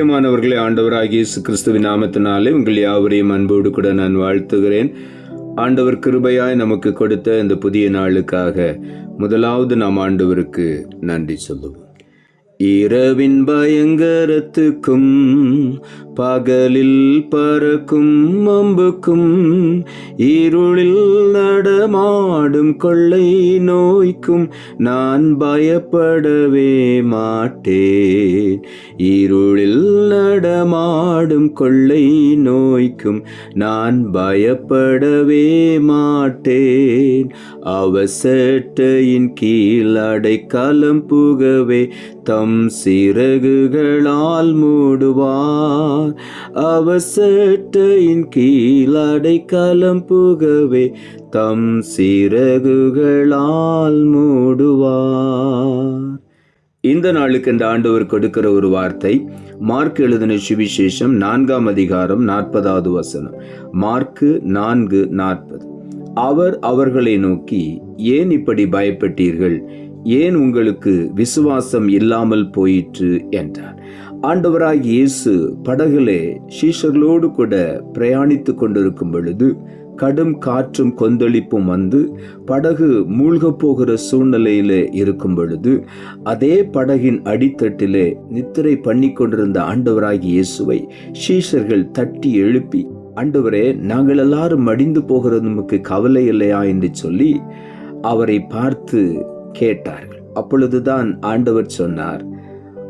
பிரியமானவர்களே, ஆண்டவராகிய இயேசு கிறிஸ்துவின் நாமத்தினாலே உங்கள் யாவரையும் அன்போடு கூட நான் வாழ்த்துகிறேன். ஆண்டவர் கிருபையாய் நமக்கு கொடுத்த இந்த புதிய நாளுக்காக முதலாவது நாம் ஆண்டவருக்கு நன்றி சொல்லுவோம். இரவின் பயங்கரத்துக்கும் பகலில் பறக்கும் அம்புக்கும் இருளில் நடமாடும் கொள்ளை நோய்க்கும் நான் பயப்படவே மாட்டேன். இருளில் நடமாடும் கொள்ளை நோய்க்கும் நான் பயப்படவே மாட்டேன். அவசட்டையின் கீழ் அடைக்கலம் புகவே தம் சிறகுகளால் மூடுவார். அவசட்டையின் கீழ் அடைக்கலம் புகவே தம் சிறகுகளால் மூடுவார். இந்த நாளுக்கு இந்த ஆண்டவர் கொடுக்கிற ஒரு வார்த்தை மார்க் எழுதின சுவிசேஷம் 4ஆம் அதிகாரம் 40வது வசனம். மார்க் 4:40. அவர் அவர்களை நோக்கி, ஏன் இப்படி பயப்பட்டீர்கள்? ஏன் உங்களுக்கு விசுவாசம் இல்லாமல் போயிற்று என்றார். ஆண்டவராகிய இயேசு படகுலே சீஷர்களோடு கூட பிரயாணித்து கொண்டிருக்கும் பொழுது கடும் காற்றும் கொந்தளிப்பும் வந்து படகு மூழ்க போகிற சூழ்நிலையிலே இருக்கும் பொழுது அதே படகின் அடித்தட்டிலே நித்திரை பண்ணி கொண்டிருந்த ஆண்டவராகிய இயேசுவை சீஷர்கள் தட்டி எழுப்பி, ஆண்டவரே, நாங்கள் எல்லாரும் மடிந்து போகிறது நமக்கு கவலை இல்லையா என்று சொல்லி அவரை பார்த்து கேட்டார்கள். அப்பொழுதுதான் ஆண்டவர் சொன்னார்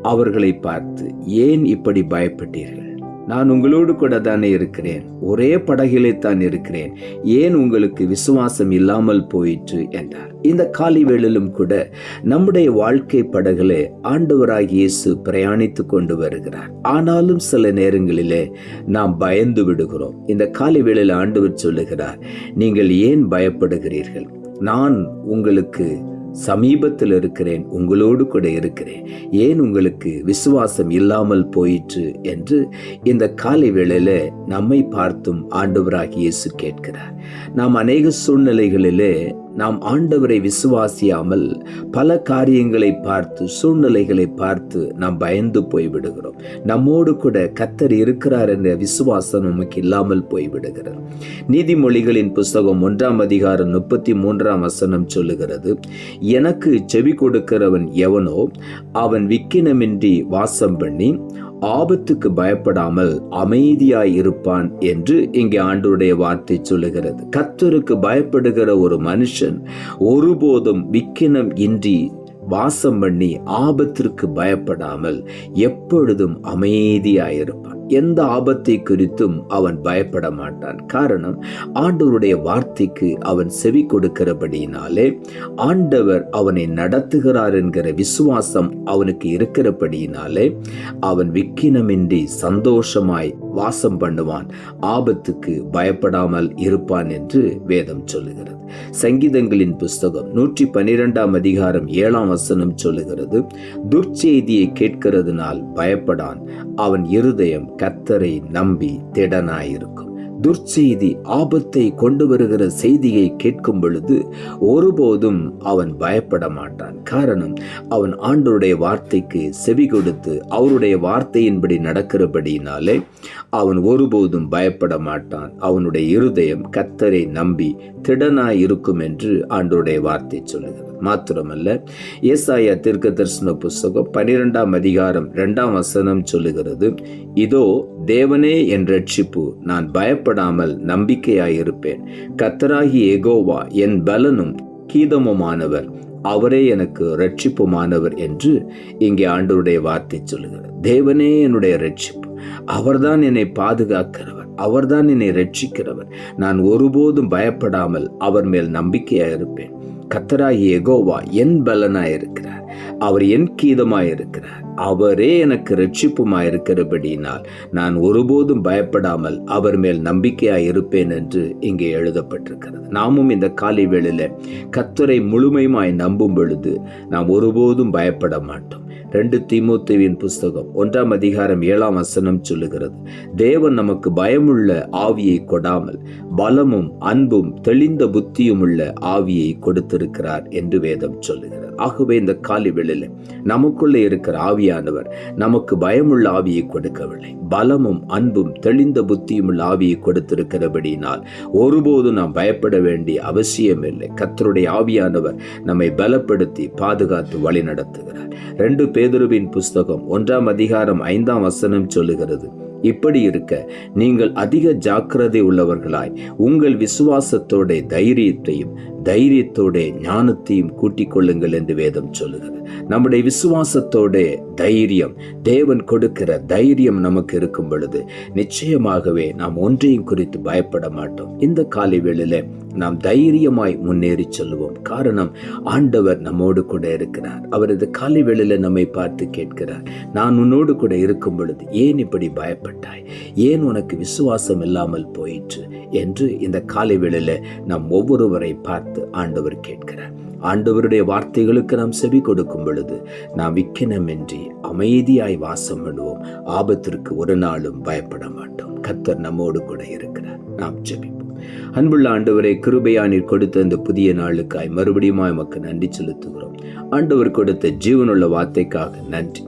அவர்களை பார்த்து, ஏன் இப்படி பயப்பட்டீர்கள்? நான் உங்களோடு கூட தானே இருக்கிறேன், ஒரே படகிலே தான் இருக்கிறேன், ஏன் உங்களுக்கு விசுவாசம் இல்லாமல் போயிற்று என்றார். இந்த காலை வேளையிலும் கூட நம்முடைய வாழ்க்கை படகிலே ஆண்டவராகிய இயேசு பிரயாணித்து கொண்டு வருகிறார். ஆனாலும் சில நேரங்களிலே நாம் பயந்து விடுகிறோம். இந்த காலை வேளையில் ஆண்டவர் சொல்லுகிறார், நீங்கள் ஏன் பயப்படுகிறீர்கள்? நான் உங்களுக்கு சமீபத்தில் இருக்கிறேன், உங்களோடு கூட இருக்கிறேன், ஏன் உங்களுக்கு விசுவாசம் இல்லாமல் போயிற்று என்று இந்த காலை வேளையில நம்மை பார்த்தும் ஆண்டவராகிய இயேசு கேட்கிறார். நாம் அநேக சூழ்நிலைகளிலே நாம் ஆண்டவரை விசுவாசியாமல் பல காரியங்களை பார்த்து சூழ்நிலைகளை பார்த்து நாம் பயந்து போய்விடுகிறோம். நம்மோடு கூட கர்த்தர் இருக்கிறார் என்ற விசுவாசம் நமக்கு இல்லாமல் போய்விடுகிறது. நீதிமொழிகளின் புஸ்தகம் 1ஆம் அதிகாரம் 33ஆம் வசனம் சொல்லுகிறது, எனக்கு செவி கொடுக்கிறவன் எவனோ அவன் விக்கினமின்றி வாசம் பண்ணி ஆபத்துக்கு பயப்படாமல் அமைதியாய் இருப்பான் என்று இங்கே ஆண்டவருடைய வார்த்தை சொல்லுகிறது. கர்த்தருக்கு பயப்படுகிற ஒரு மனுஷன் ஒருபோதும் விக்கினம் இன்றி வாசம் பண்ணி ஆபத்திற்கு பயப்படாமல் எப்பொழுதும் அமைதியாயிருப்பான். எந்த ஆபத்தை குறித்தும் அவன் பயப்பட மாட்டான். காரணம், ஆண்டவருடைய வார்த்தைக்கு அவன் செவி கொடுக்கிறபடியினாலே ஆண்டவர் அவனை நடத்துகிறார் என்கிற விசுவாசம் அவனுக்கு இருக்கிறபடியினாலே அவன் விக்கினமின்றி சந்தோஷமாய் வாசம் பண்ணுவான், ஆபத்துக்கு பயப்படாமல் இருப்பான் என்று வேதம் சொல்லுகிறது. சங்கீதங்களின் புஸ்தகம் 112ஆம் அதிகாரம் 7ஆம் வசனம் சொல்லுகிறது, துர்ச்செய்தியை கேட்கிறதுனால் பயப்படான், அவன் இருதயம் கர்த்தரை நம்பி திடனாயிருக்கும். துர்ச்செய்தி, ஆபத்தை கொண்டு வருகிற செய்தியை கேட்கும் பொழுது ஒருபோதும் அவன் பயப்பட மாட்டான். காரணம், அவன் ஆண்டவருடைய வார்த்தைக்கு செவி கொடுத்து அவருடைய வார்த்தையின்படி நடக்கிறபடினாலே அவன் ஒருபோதும் பயப்பட மாட்டான். அவனுடைய இருதயம் கர்த்தரை நம்பி திடனாய் இருக்கும் என்று ஆண்டவருடைய வார்த்தை சொல்லுகிறது. மாத்திரமல்ல, ஏசாயா தீர்க்கதரிசன புஸ்தகம் 12ஆம் அதிகாரம் 2ஆம் வசனம் சொல்லுகிறது, இதோ தேவனே என் ரட்சிப்பு, நான் பயப்படாமல் நம்பிக்கையாயிருப்பேன். கர்த்தராகிய யெகோவா என் பலனும் கீதமுமானவர், அவரே எனக்கு ரட்சிப்புமானவர் என்று இங்கே ஆண்டவருடைய வார்த்தை சொல்லுகிறது. தேவனே என்னுடைய ரட்சிப்பு, அவர்தான் என்னை பாதுகாக்கிறவர், அவர்தான் என்னை ரட்சிக்கிறவர். நான் ஒருபோதும் பயப்படாமல் அவர் மேல் நம்பிக்கையாயிருப்பேன். கர்த்தராகிய யெகோவா என் பலனாயிருக்கிறார், அவர் என் கீதமாயிருக்கிறார், அவரே எனக்கு ரட்சிப்புமாயிருக்கிறபடியினால் நான் ஒருபோதும் பயப்படாமல் அவர் மேல் நம்பிக்கையாய் இருப்பேன் என்று இங்கே எழுதப்பட்டிருக்கிறது. நாமும் இந்த காலை வேளையில கர்த்தரை முழுமையாய் நம்பும் பொழுது நாம் ஒருபோதும் பயப்பட மாட்டோம். 2 தீமோத்தேயுவின் புஸ்தகம் 1ஆம் அதிகாரம் 7ஆம் வசனம் சொல்லுகிறது, தேவன் நமக்கு பயமுள்ள ஆவியை கொடாமல் பலமும் அன்பும் தெளிந்த புத்தியும் உள்ள ஆவியை கொடுத்திருக்கிறார் என்று வேதம் சொல்லுகிறது. ஆகவே இந்த காலை வேளையிலே நமக்குள்ளே இருக்கிற ஆவியானவர் நமக்கு பயமுள்ள ஆவியை கொடுக்கவில்லை, பலமும் அன்பும் தெளிந்த புத்தியும் உள்ள ஆவியை கொடுத்திருக்கிறபடியினால் ஒருபோதும் நாம் பயப்பட வேண்டிய அவசியம் இல்லை. கர்த்தருடைய ஆவியானவர் நம்மை பலப்படுத்தி பாதுகாத்து வழி நடத்துகிறார். 2 பேதுருவின் புஸ்தகம் 1ஆம் அதிகாரம் 5ஆம் வசனம் சொல்லுகிறது, இப்படி இருக்க நீங்கள் அதிக ஜாக்கிரதை உள்ளவர்களாய் உங்கள் விசுவாசத்தோட தைரியத்தோட ஞானத்தையும் கூட்டிக் கொள்ளுங்கள் என்று வேதம் சொல்லுகிறது. நம்முடைய விசுவாசத்தோட தைரியம், தேவன் கொடுக்கிற தைரியம் நமக்கு இருக்கும் பொழுது நிச்சயமாகவே நாம் ஒன்றையும் குறித்து பயப்பட மாட்டோம். இந்த காலை வேளையில நாம் தைரியமாய் முன்னேறி செல்வோம். காரணம், ஆண்டவர் நம்மோடு கூட இருக்கிறார். அவர் இந்த காலை வேளையில நம்மை பார்த்து கேட்கிறார், நான் உன்னோடு கூட இருக்கும் பொழுது ஏன் இப்படி பயப்பட்டாய், ஏன் உனக்கு விசுவாசம் இல்லாமல் போயிற்று என்று இந்த காலை வேளையில நாம் ஒவ்வொருவரை பார்த்து ஆண்டவர் கேட்கிறார். ஆண்டவருடைய வார்த்தைகளுக்கு நாம் செவி கொடுக்கும் பொழுது நாம் விக்கினமின்றி அமைதியாய் வாசம் பண்ணுவோம். ஆபத்திற்கு ஒரு நாளும் பயப்பட மாட்டோம். கர்த்தர் நம்மோடு கூட இருக்கிறார். நாம் ஜெபிப்போம். அன்புள்ள ஆண்டவரை, கிருபையா நீர் கொடுத்த இந்த புதிய நாளுக்காய் மறுபடியும் எமக்கு நன்றி செலுத்துகிறோம். ஆண்டவர் கொடுத்த ஜீவனுள்ள வார்த்தைக்காக நன்றி.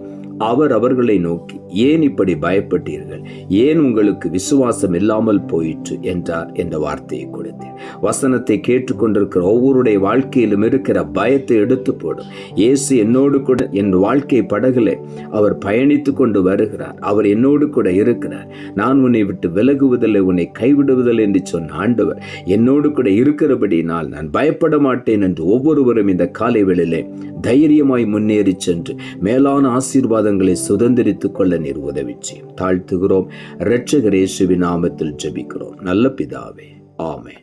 அவர்களை நோக்கி, ஏன் இப்படி பயப்பட்டீர்கள், ஏன் உங்களுக்கு விசுவாசம் இல்லாமல் போயிற்று என்றார் என்ற வார்த்தையை கொடுத்தேன். வசனத்தை கேட்டுக்கொண்டிருக்கிற ஒவ்வொருடைய வாழ்க்கையிலும் இருக்கிற பயத்தை எடுத்து போடும். இயேசு என்னோடு கூட என் வாழ்க்கை படகுல அவர் பயணித்து கொண்டு வருகிறார். அவர் என்னோடு கூட இருக்கிறார். நான் உன்னை விட்டு விலகுவதில்லை, உன்னை கைவிடுவதில்லை என்று சொன்ன ஆண்டவர் என்னோடு கூட இருக்கிறபடினால் நான் பயப்பட மாட்டேன் என்று ஒவ்வொருவரும் இந்த காலை வேளையிலே தைரியமாய் முன்னேறி சென்று மேலான ஆசீர்வாதங்களை சுதந்திரித்துக் கொள்ள நீர் உதவி செய்யும். தாழ்த்துகிறோம். இரட்சகர் இயேசுவின் நாமத்தில் ஜெபிக்கிறோம் நல்ல பிதாவே, ஆமென்.